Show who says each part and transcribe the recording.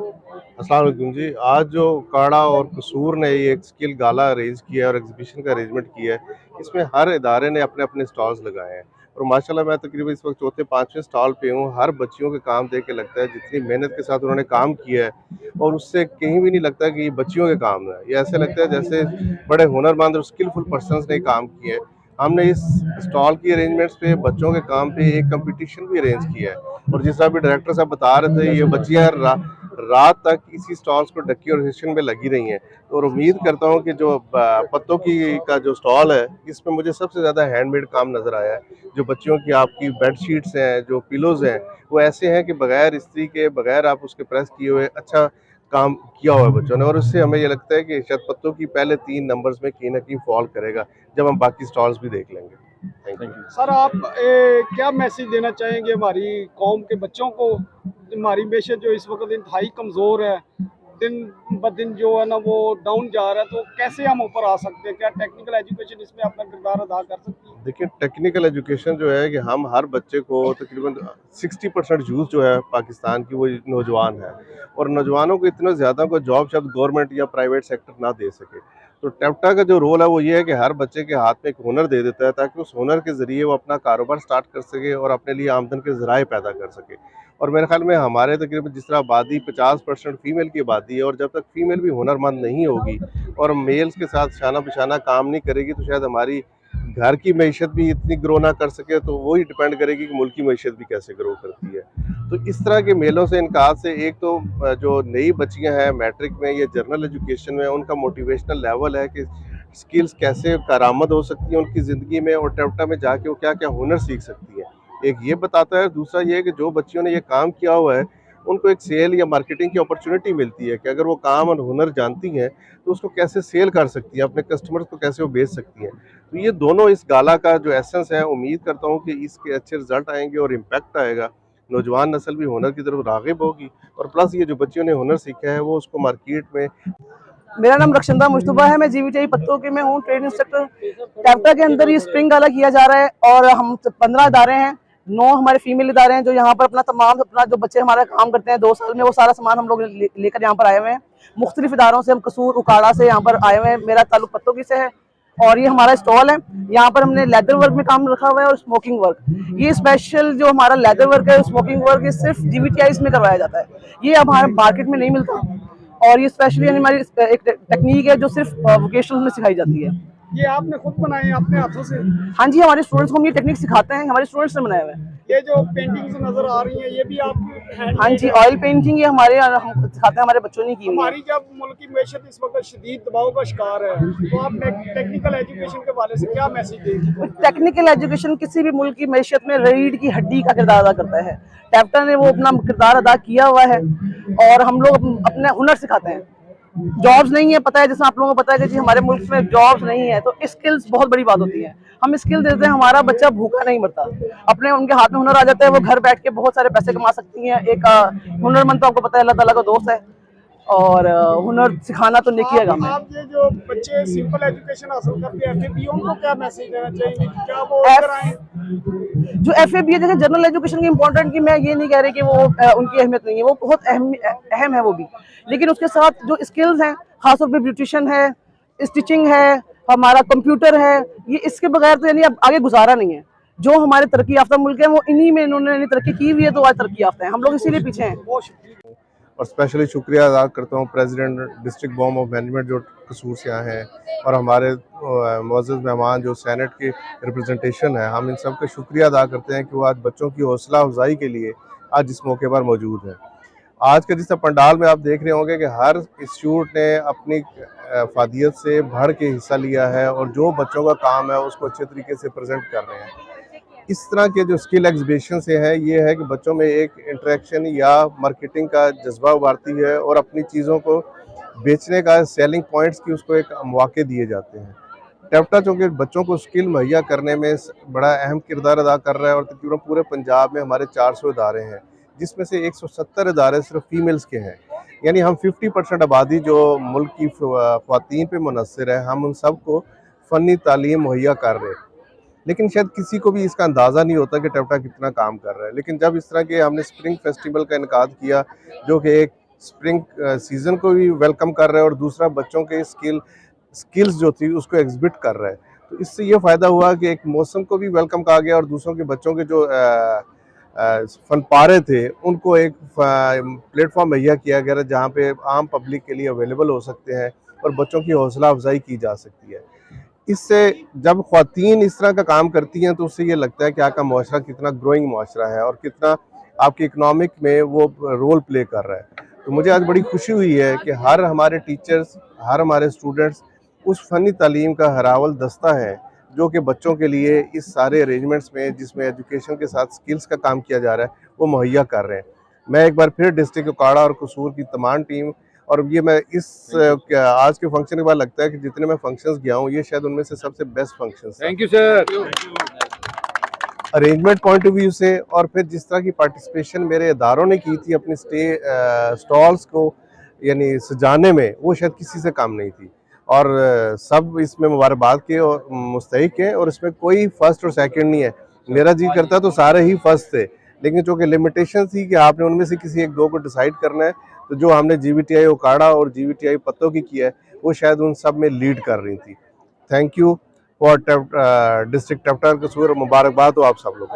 Speaker 1: अस्सलाम वालेकुम जी। आज जो काढ़ा और कसूर ने ये एक स्किल गाला अरेंज किया है और एग्जीबिशन का अरेंजमेंट किया है, इसमें हर इदारे ने अपने-अपने स्टॉल्स लगाए हैं और माशाल्लाह मैं तकरीबन इस वक्त चौथे 5वें स्टॉल पे हूँ। हर बच्चियों के काम देख के लगता है जितनी मेहनत के साथ उन्होंने काम किया है और उससे कहीं भी नहीं लगता कि ये बच्चियों के काम है। ये ऐसे लगता है जैसे बड़े हुनरमंद और स्किलफुल पर्सन्स ने काम किए हैं। हमने इस स्टॉल की अरेंजमेंट्स पे बच्चों के काम पे एक कंपटीशन भी अरेंज किया है और जिस तरह अभी डायरेक्टर साहब बता रहे थे, ये बच्चियाँ रात तक इसी स्टॉल्स को डेकोरेशन में लगी रही हैं। तो और उम्मीद करता हूँ कि जो पत्तों की का जो स्टॉल है, इसमें मुझे सबसे ज़्यादा हैंडमेड काम नज़र आया है। जो बच्चियों की आपकी बेडशीट्स हैं, जो पिलोज़ हैं, वो ऐसे हैं कि बगैर इस्त्री के, बगैर आप उसके प्रेस किए हुए अच्छा काम किया हुआ है बच्चों ने और उससे हमें ये लगता है कि शायद पत्तों की पहले 3 नंबर्स में कहीं न कहीं फॉल करेगा, जब हम बाकी स्टॉल्स भी देख लेंगे। Thank you.
Speaker 2: सर आप क्या मैसेज देना चाहेंगे हमारी कौम के बच्चों को? हमारी मैशत जो इस वक्त इंतहाई कमज़ोर है, दिन ब दिन जो है ना वो डाउन जा रहा है, तो कैसे हम ऊपर आ सकते हैं? क्या टेक्निकल एजुकेशन इसमें अपना किरदार अदा कर सकती है?
Speaker 1: देखिए, टेक्निकल एजुकेशन जो है कि हम हर बच्चे को तकरीबन 60% यूथ जो है पाकिस्तान की, वो नौजवान है और नौजवानों को इतना ज़्यादा कोई जॉब शायद गवर्नमेंट या प्राइवेट सेक्टर ना दे सके। तो टेप्टा का जो रोल है वो ये है कि हर बच्चे के हाथ में एक हुनर दे देता है ताकि उस हुनर के ज़रिए वो अपना कारोबार स्टार्ट कर सके और अपने लिए आमदन के ज़राए पैदा कर सके। और मेरे ख्याल में हमारे तकरीबन जिस तरह आबादी 50% फीमेल की आबादी है और जब तक फीमेल भी हुनरमंद नहीं होगी और मेल्स के साथ शाना बिशाना काम नहीं करेगी, तो शायद हमारी घर की मईशत भी इतनी ग्रो ना कर सके, तो वो ही डिपेंड करेगी कि मुल्क की मईशत भी कैसे ग्रो करती है। तो इस तरह के मेलों से इनकार से एक तो जो नई बच्चियां हैं मैट्रिक में या जनरल एजुकेशन में, उनका मोटिवेशनल लेवल है कि स्किल्स कैसे कारामद हो सकती हैं उनकी ज़िंदगी में और टेप्टा में जाके वो क्या क्या हुनर सीख सकती हैं, एक ये बताता है। दूसरा ये है कि जो बच्चियों ने ये काम किया हुआ है उनको एक सेल या मार्केटिंग की अपॉर्चुनिटी मिलती है कि अगर वो काम और हुनर जानती हैं तो उसको कैसे सेल कर सकती हैं, अपने कस्टमर्स को कैसे वो बेच सकती हैं। तो ये दोनों इस गाला का जो एसेंस है, उम्मीद करता हूँ कि इसके अच्छे रिजल्ट आएंगे और इम्पैक्ट आएगा। नौजवान नस्ल भी हुनर की तरफ राग़िब होगी और प्लस ये जो बच्चियों ने हुनर सीखा है वो उसको मार्केट में।
Speaker 3: मेरा नाम रक्षंदा मुश्तबा है, मैं जीवीटीआई पत्तों के में हूँ, ट्रेड इंस्ट्रक्टर। कैप्टा के अंदर ये स्प्रिंग गाला किया जा रहा है और हम 15 इदारे हैं, 9 हमारे फीमेल इदारे हैं जो यहाँ पर अपना जो बच्चे हमारा काम करते हैं 2 साल में, वो सारा सामान हम लोग लेकर यहाँ पर आए हुए हैं। मुख्तलिफ इदारों से हम कसूर उकाड़ा से यहाँ पर आए हुए हैं। मेरा ताल्लुक पत्तों की से है और ये हमारा स्टॉल है। यहाँ पर हमने लेदर वर्क में काम रखा हुआ है और स्मोकिंग वर्क। ये स्पेशल जो हमारा लेदर वर्क है, स्मोकिंग वर्क, ये सिर्फ जीवीटीआई में करवाया जाता है। ये अब हमारे मार्केट में नहीं मिलता और ये स्पेशली हमारी एक टेक्निक है जो सिर्फ वोकेशनल में सिखाई जाती है।
Speaker 2: ये आपने खुद बनाए हैं अपने हाथों से?
Speaker 3: हाँ जी, हमारे स्टूडेंट्स को हम ये टेक्निक सिखाते हैं, हमारे स्टूडेंट्स ने बनाए हुए हैं।
Speaker 2: ये जो पेंटिंग्स नजर आ रही हैं ये भी आप
Speaker 3: हाँ जी, ऑयल पेंटिंग ये हमारे हम सिखाते हैं, हमारे बच्चों ने की हुई है।
Speaker 2: हमारी जब मुल्क की मैशत इस वक्त शदीद दबाव का शिकार है, तो आप टेक्निकल एजुकेशन के वाले से क्या मैसेज देंगे?
Speaker 3: टेक्निकल एजुकेशन किसी भी मुल्क की मैशत में रीढ़ की हड्डी का किरदार अदा करता है। टैप्टा ने वो अपना किरदार अदा किया हुआ है और हम लोग अपने हुनर सिखाते हैं। जॉब्स नहीं है, पता है, जैसे आप लोगों को पता है कि जी हमारे मुल्क में जॉब्स नहीं है, तो स्किल्स बहुत बड़ी बात होती है। हम स्किल देते हैं, हमारा बच्चा भूखा नहीं मरता, अपने उनके हाथ में हुनर आ जाता है, वो घर बैठ के बहुत सारे पैसे कमा सकती हैं। एक हुनरमंद तो आपको पता है अल्लाह ताला का दोस्त है और हुनर सिखाना तो नेकी है काम है।
Speaker 2: आप ये जो बच्चे सिंपल एजुकेशन हासिल करते हैं FAB, उनको क्या मैसेज देना चाहेंगे? क्या वो इधर आए?
Speaker 3: जो FAB है, जैसे जनरल एजुकेशन की इम्पोर्टेंट, की मैं ये नहीं कह रही कि वो उनकी अहमियत नहीं है, वो बहुत अहम है वो भी, लेकिन उसके साथ जो स्किल्स हैं, खासतौर पे ब्यूटिशियन है, स्टिचिंग है, हमारा कंप्यूटर है, ये इसके बगैर तो यानी अब आगे गुजारा नहीं है। जो हमारे तरक्की याफ्ता मुल्क है वो इन्हीं में इन्होंने तरक्की की हुई है, तो आज तरक्की याफ्ता है, हम लोग इसीलिए पीछे हैं।
Speaker 1: और स्पेशली शुक्रिया अदा करता हूँ president district board of management जो कसूर से आए हैं और हमारे मुअज़्ज़ज़ मेहमान जो सेनेट के रिप्रेजेंटेशन है, हम इन सब का शुक्रिया अदा करते हैं कि वो आज बच्चों की हौसला अफजाई के लिए आज इस मौके पर मौजूद है। आज के जिस पंडाल में आप देख रहे होंगे कि हर इंस्टीट्यूट ने अपनी फ़ादियत से बढ़ के हिस्सा लिया है और जो बच्चों का काम है उसको अच्छे तरीके से प्रेजेंट कर रहे हैं। इस तरह के जो स्किल एग्जीबिशन से है, ये है कि बच्चों में एक इंटरेक्शन या मार्केटिंग का जज्बा उभारती है और अपनी चीज़ों को बेचने का, सेलिंग पॉइंट्स की उसको एक मौके दिए जाते हैं। टेप्टा चूँकि बच्चों को स्किल मुहैया करने में बड़ा अहम किरदार अदा कर रहा है और तकरीबन पूरे पंजाब में हमारे 400 इदारे हैं, जिसमें से 170 इदारे सिर्फ फीमेल्स के हैं। यानी हम 50% आबादी जो मुल्क की ख़वातीन पे मुनहसर है, हम उन सब को फ़नी तालीम मुहैया कर रहे हैं। लेकिन शायद किसी को भी इसका अंदाज़ा नहीं होता कि टेप्टा कितना काम कर रहा है। लेकिन जब इस तरह के हमने स्प्रिंग फेस्टिवल का इनकाद किया, जो कि एक स्प्रिंग सीजन को भी वेलकम कर रहा है और दूसरा बच्चों के स्किल्स जो थी उसको एग्जिबिट कर रहा है। तो इससे ये फ़ायदा हुआ कि एक मौसम को भी वेलकम कहा गया और दूसरों के बच्चों के जो फनपारे थे उनको एक प्लेटफॉर्म मुहैया किया गया जहाँ पे आम पब्लिक के लिए अवेलेबल हो सकते हैं और बच्चों की हौसला अफजाई की जा सकती है। इससे जब ख्वातीन इस तरह का काम करती हैं तो उससे ये लगता है कि आपका मुआशरा कितना ग्रोइंग मुआशरा है और कितना आपकी इकनॉमिक में वो रोल प्ले कर रहा है। तो मुझे आज बड़ी खुशी हुई है कि हर हमारे टीचर्स, हर हमारे स्टूडेंट्स उस फ़नी तालीम का हरावल दस्ता है जो कि बच्चों के लिए इस सारे अरेंजमेंट्स में जिसमें एजुकेशन के साथ स्किल्स का काम किया जा रहा है वो मुहैया कर रहे हैं। मैं एक बार फिर डिस्ट्रिक्ट उकाड़ा और कसूर की तमाम टीम और ये मैं इस आज के फंक्शन के बाद लगता है कि जितने मैं फंक्शंस गया हूँ ये शायद उनमें से सबसे बेस्ट फंक्शंस हैं।
Speaker 2: Thank you sir.
Speaker 1: Arrangement point of view से और फिर जिस तरह की पार्टिसिपेशन मेरे इदारों ने की थी अपनी स्टॉल्स को यानी सजाने में, वो शायद किसी से कम नहीं थी और सब इसमें मुबारकबाद के और मुस्तहिक हैं और इसमें कोई फर्स्ट और सेकंड नहीं है। मेरा जी करता तो सारे ही फर्स्ट थे, लेकिन चूँकि लिमिटेशन थी कि आपने उनमें से किसी एक दो को डिसाइड करना है, तो जो हमने GVTI उकाड़ा और GVTI पत्तों की किया है वो शायद उन सब में लीड कर रही थी। थैंक यू फॉर डिस्ट्रिक्ट टफ्टा कसूर, मुबारकबाद हो आप सब लोग।